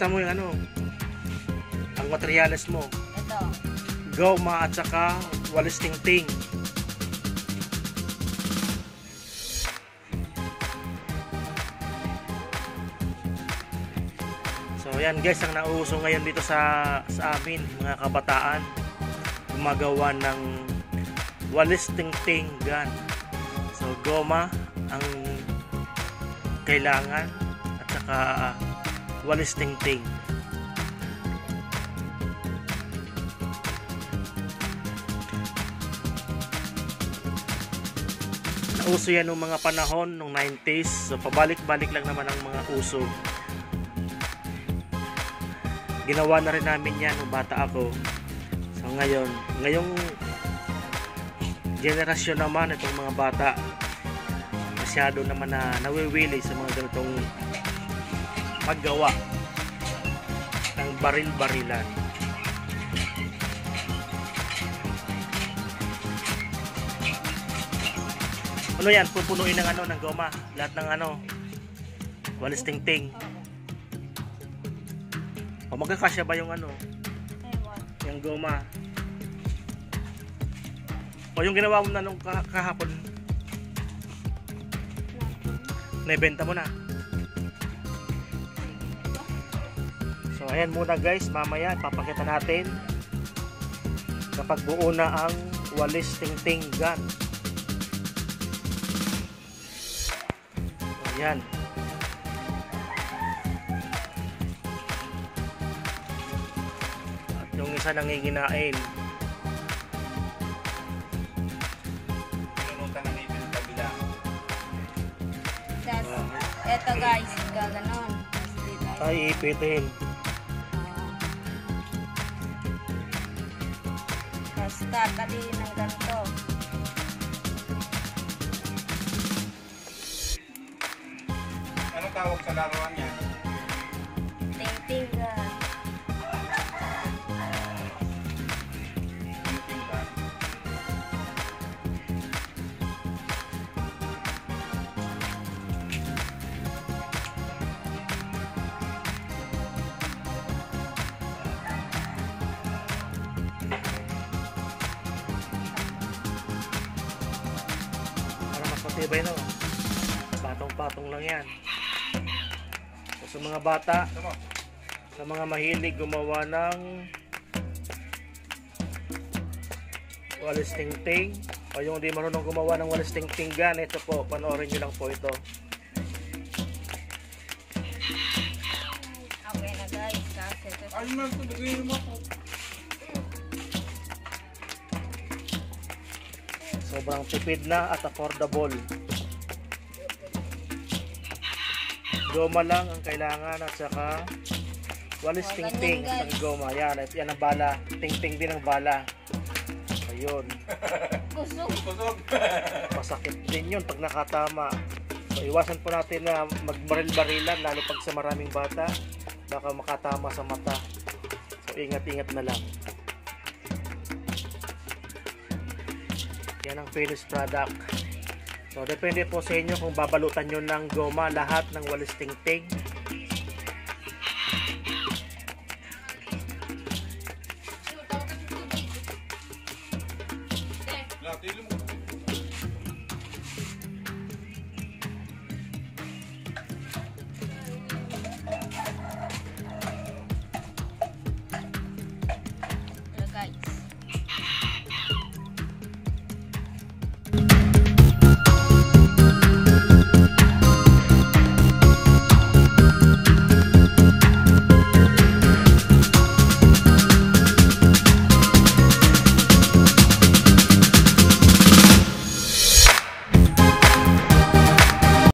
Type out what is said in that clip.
Pakita mo yung ano, ang materyales mo. Ito. Goma at saka walis tingting. So yan guys, ang nauuso ngayon dito sa amin, mga kabataan, gumagawa ng walis tingting gun. So goma ang kailangan at saka walis tingting. Nauso yan nung mga panahon nung 90s. So pabalik-balik lang naman ang mga uso. Ginawa na rin namin yan nung bata ako. So ngayong generasyon naman itong mga bata, masyado naman na nawiwili sa mga ganitong paggawa ng baril-barilan. Ano yan? Pupunuin ng ano, ng goma. Lahat ng ano, walis tingting. O magkakasya ba yung ano? Yung goma? O yung ginawa mo na nung kahapon? Naibenta mo na? So ayan muna guys, mamaya papakita natin kapag buo na ang walis tingting gun. So ayan. At yung isa nanginginain. Ito guys, gaganon. Ay, ipitin. Tapos tataliin ng ganito. Ano tawag sa laruan niya? Tingting gun. Matibay no, patong-patong lang yan. So, sa mga bata, sa mga mahilig gumawa ng walis tingting, o yung di marunong gumawa ng walis tingting gun, ito po, panoorin nyo lang po ito. Okay na guys, kasi Ayun lang ito, nagayun mo ako. Sobrang tipid na at affordable. Goma lang ang kailangan at saka walis tingting at ang goma. Yan, yan ang bala. Tingting din ang bala. Ayun. kusog. Masakit din yun pag nakatama. So iwasan po natin na magbaril-barilan lalo pag sa maraming bata. Baka makatama sa mata. So ingat-ingat na lang. Yan ang finished product. So depende po sa inyo kung babalutan nyo ng goma lahat ng walis tingting